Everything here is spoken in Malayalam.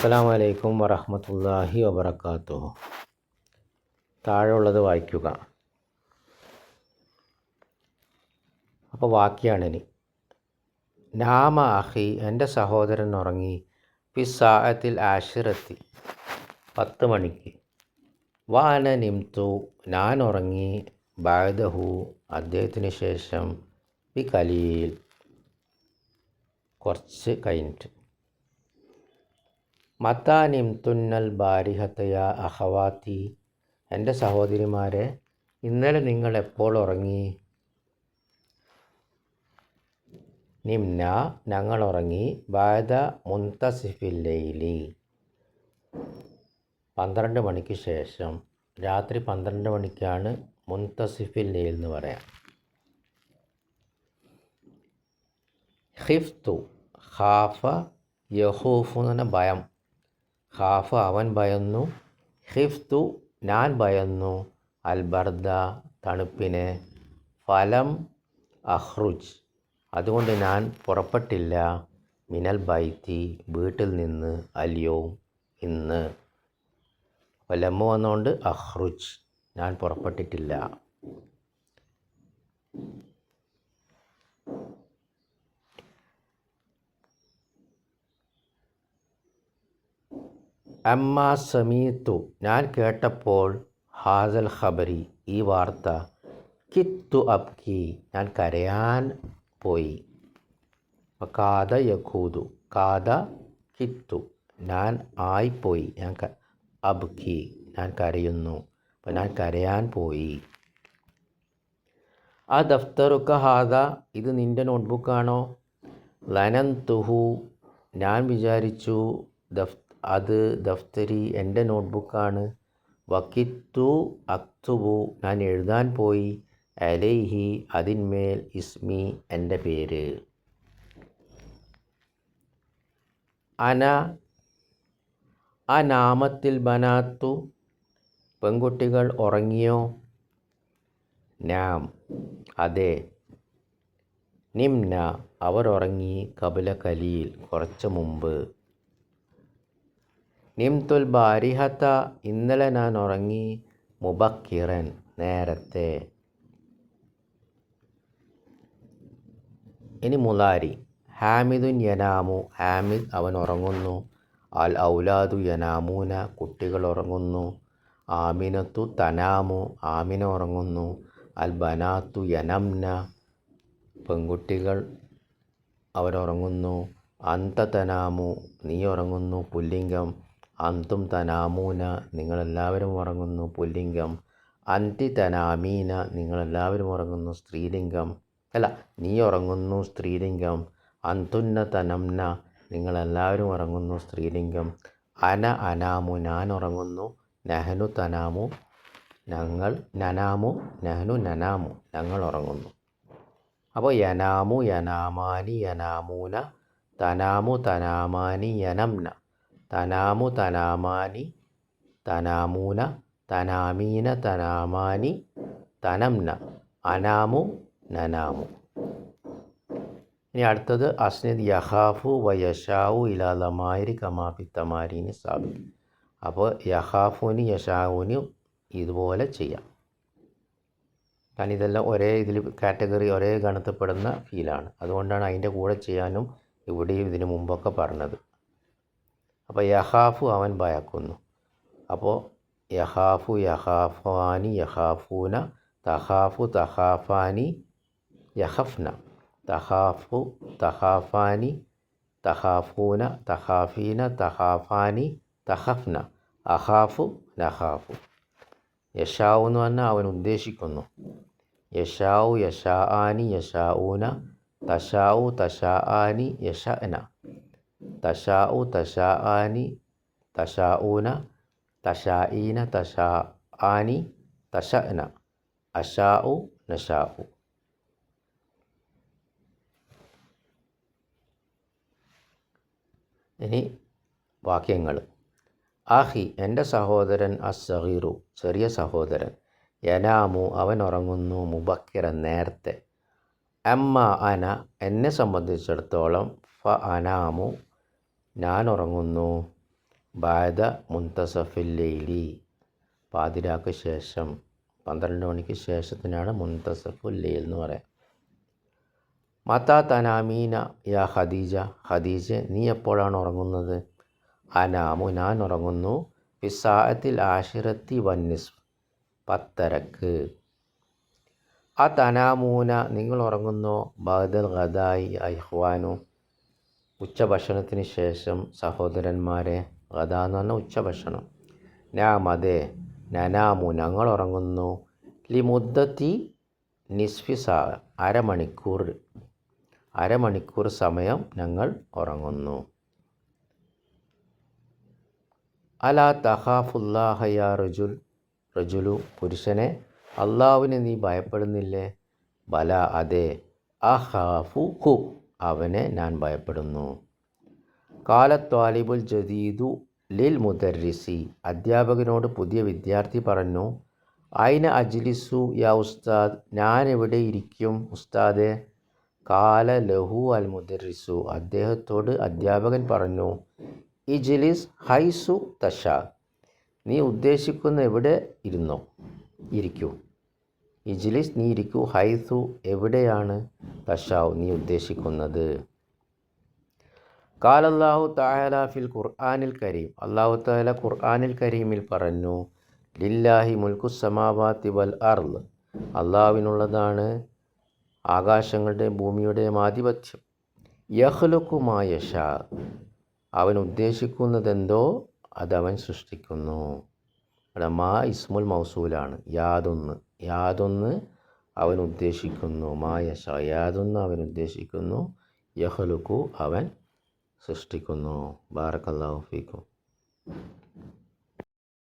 അസ്സലാമു അലൈക്കും വറഹ്മത്തുള്ളാഹി വബറകാതുഹു. താഴെയുള്ളത് വായിക്കുക. അപ്പോൾ വാക്യാണിനി. നാമ അഖി, എൻ്റെ സഹോദരൻ ഉറങ്ങി, ഫിസ്സാഅത്തിൽ ആശിറത്തി, 10 മണിക്ക്. വാന നിംതു, ഞാൻ ഉറങ്ങി, ബഅദഹു, അദ്ദേഹത്തിന് ശേഷം, ബി കലീൽ, കുറച്ച് കഴിഞ്ഞിട്ട്. മത്താ നിംതുന്നൽ ബാരിഹത്തയ അഖവാത്തി, എൻ്റെ സഹോദരിമാരെ, ഇന്നലെ നിങ്ങൾ എപ്പോൾ ഉറങ്ങി? നിംന, ഞങ്ങൾ ഉറങ്ങി, ബഅദ മുൻതസിഫിൽ ലൈലി, 12 മണിക്ക് ശേഷം. രാത്രി 12 മണിക്കാണ് മുൻതസിഫിൽ ലൈൽ എന്ന് പറയാം. ഖിഫ്തു, ഖാഫ യഖൂഫു എന്ന് പറഞ്ഞാൽ ഭയം. ഖാഫ അവൻ ഭയന്നു, ഖിഫ്തു ഞാൻ ഭയന്നു, അൽ ബർദ തണുപ്പിനെ, ഫലം അഖ്റുജ് അതുകൊണ്ട് ഞാൻ പുറപ്പെട്ടില്ല, മിനൽ ബൈത്തി വീട്ടിൽ നിന്ന്, അല്യവും ഇന്ന്. ലമ്മ വന്നുകൊണ്ട് അഖ്റുജ് ഞാൻ പുറപ്പെട്ടിട്ടില്ല. അമ്മാ സമീത്തു, ഞാൻ കേട്ടപ്പോൾ, ഹാസൽ ഖബരി ഈ വാർത്ത, കിത്തു അബ്കി ഞാൻ കരയാൻ പോയി. കാദ യഖൂദു, കാദ കിത്തു ഞാൻ ആയിപ്പോയി, ഞാൻ അബ്കി ഞാൻ കരയുന്നു, അപ്പോൾ ഞാൻ കരയാൻ പോയി. ആ ദഫ്തറുക ഹാദ, ഇത് നിൻ്റെ നോട്ട്ബുക്കാണോ? ലനന്തുഹു ഞാൻ വിചാരിച്ചു, അത് ദഫ്തരി എൻ്റെ നോട്ട്ബുക്കാണ്. വക്കിത്തു അക്തുബു ഞാൻ എഴുതാൻ പോയി, അലൈഹി അതിന്മേൽ, ഇസ്മി എൻ്റെ പേര്. അന അനാമത്തിൽ ബനാത്തു പെൺകുട്ടികൾ ഉറങ്ങിയോ? നാം അതെ. നിംന അവർ ഉറങ്ങി, കബല കലീൽ കുറച്ച് മുമ്പ്. നിംതുൽ ബാരിഹത്ത ഇന്നലെ ഞാൻ ഉറങ്ങി, മുബക്കിറൻ നേരത്തെ. ഇനി മുലാരി. ഹാമിദുൻ യനാമു ഹാമിദ് അവൻ ഉറങ്ങുന്നു, അൽ ഔലാദു യനാമൂന കുട്ടികൾ ഉറങ്ങുന്നു, ആമിനത്തു തനാമു ആമിന ഉറങ്ങുന്നു, അൽ ബനാത്തു യനംന പെൺകുട്ടികൾ അവരുറങ്ങുന്നു, അന്ത തനാമു നീ ഉറങ്ങുന്നു പുല്ലിംഗം, അന്തും തനാമൂന നിങ്ങളെല്ലാവരും ഉറങ്ങുന്നു പുല്ലിംഗം, അന്തി തനാമീന നിങ്ങളെല്ലാവരും ഉറങ്ങുന്നു സ്ത്രീലിംഗം. അല്ല, നീ ഉറങ്ങുന്നു സ്ത്രീലിംഗം, അന്തുന്ന തനംന നിങ്ങളെല്ലാവരും ഉറങ്ങുന്നു സ്ത്രീലിംഗം, അന അനാമു ഞാൻ ഉറങ്ങുന്നു, നഹനു തനാമു ഞങ്ങൾ, നനാമു നഹനു നനാമു ഞങ്ങൾ ഉറങ്ങുന്നു. അപ്പോൾ യനാമു യനാമാനി യനാമൂന, തനാമു തനാമാനി യനംന, തനാമു തനാമാനി തനാമൂന, തനാമീന തനാമാനി തനംന, അനാമു നനാമു. ഇനി അടുത്തത് അസ്നിദ് യഖാഫു വയഷാവു ഇലാ ലമായിരി കമാഫി തമാരീനി സാബിഖ്. അപ്പോൾ യഖാഫുനി യഷാവുനി ഇതുപോലെ ചെയ്യാം. കാരണം ഇതെല്ലാം ഒരേ ഇതിൽ കാറ്റഗറി ഒരേ ഗണത്തിൽപ്പെടുന്ന ഫീലാണ്. അതുകൊണ്ടാണ് അതിൻ്റെ കൂടെ ചെയ്യാനും ഇവിടെയും ഇതിനു മുമ്പൊക്കെ പറഞ്ഞത്. അപ്പോൾ യഖാഫു അവൻ ഭയക്കുന്നു. അപ്പോൾ യഖാഫു യഖാഫാനി യഖാഫൂന, തഖാഫു തഖാഫാനി യഖഫ്ന, തഖാഫു തഖാഫാനി തഖാഫൂന തഖാഫീന തഖാഫാനി തഖഫ്ന, അഖാഫു നഖാഫു. യഷാവു എന്ന് പറഞ്ഞാൽ അവൻ ഉദ്ദേശിക്കുന്നു. യഷാവു യഷാആനി യഷാഊന, തഷാവു തഷാആനി യഷഅന, തഷാഉ തഷാആനി തഷാഊന, തഷാഈന തഷാആനി തഷഅന, അഷാഉ നഷാഉ. ഇനി വാക്യങ്ങൾ. ആഹി എൻ്റെ സഹോദരൻ, അസ്സഗീറു ചെറിയ സഹോദരൻ, യനാമു അവൻ ഉറങ്ങുന്നു, മുബക്കിറൻ നേരത്തെ. അമ്മ അന എന്നെ സംബന്ധിച്ചിടത്തോളം, ഫ അനാമു ഞാൻ ഉറങ്ങുന്നു, ബാദ മുൻതസഫിൽ ലൈലി, പാതിരാക്ക് ശേഷം, 12 മണിക്ക് ശേഷത്തിനാണ് മുൻതസഫുൽ ലൈൽ എന്ന് പറയാം. മതാ തനാമീന യാ ഖദീജ, ഖദീജ നീ എപ്പോഴാണ് ഉറങ്ങുന്നത്? അനാമു ഞാൻ ഉറങ്ങുന്നു ഫിസാഅത്തിൽ ആഷിറത്തി വന്നിസ്ഫ്, 10:30. ആ തനാമൂന നിങ്ങൾ ഉറങ്ങുന്നോ ബഅദൽ ഗദായി ഇഖ്വാനു, ഉച്ചഭക്ഷണത്തിന് ശേഷം സഹോദരന്മാരെ. ഗദ എന്ന് പറഞ്ഞാൽ ഉച്ചഭക്ഷണം. നാം അതെ, നനാമു ഞങ്ങൾ ഉറങ്ങുന്നു ലി മുദ്ദത്തി നിസ്ഫി സാ, അരമണിക്കൂർ സമയം ഞങ്ങൾ ഉറങ്ങുന്നു. അലാ തഖാഫുല്ലാഹ യാ റജുലു, പുരുഷനെ അള്ളാഹുവിനെ നീ ഭയപ്പെടുന്നില്ലേ? ബല അതെ, അഖാഫു ഹു, അവനെ ഞാൻ ഭയപ്പെടുന്നു. കാല ത്വാലിബുൽ ജദീദു ലിൽ മുദർരിസി, അധ്യാപകനോട് പുതിയ വിദ്യാർത്ഥി പറഞ്ഞു. അയിന അജ്ലിസു യാ ഉസ്താദ്, ഞാൻ എവിടെ ഇരിക്കും ഉസ്താദെ? കാല ലഹു അൽ മുദർരിസു, അദ്ദേഹത്തോട് അധ്യാപകൻ പറഞ്ഞു. ഇജ്ലിസ് ഹൈസു തഷാ, നീ ഉദ്ദേശിക്കുന്ന എവിടെ ഇരിക്കൂ. ഇജ്ലിസ് നീ ഇരിക്കൂ, ഹൈസു എവിടെയാണ്, തഷാവ് നീ ഉദ്ദേശിക്കുന്നത്. ഖാലല്ലാഹു തആല ഫിൽ ഖുർആനിൽ കരീം, അല്ലാഹു തആല ഖുർആനിൽ കരീമിൽ പറഞ്ഞു. ലില്ലാഹി മുൽക്കുസ് സമാവാതി വൽ അർള്, അള്ളാഹുവിനുള്ളതാണ് ആകാശങ്ങളുടെ ഭൂമിയുടെയും ആധിപത്യം. യഖ്ലുഖു മാ യശാ, അവൻ ഉദ്ദേശിക്കുന്നതെന്തോ അതവൻ സൃഷ്ടിക്കുന്നു. അവിടെ മാ ഇസ്മുൽ മൗസൂലാണ്, യാതൊന്ന് അവൻ ഉദ്ദേശിക്കുന്നു. മാ യശാ, യാതൊന്ന് അവൻ ഉദ്ദേശിക്കുന്നു. യഖ്ലുഖു അവൻ സൃഷ്ടിക്കുന്നു. ബാറക്കല്ലാഹു ഫീക്കും.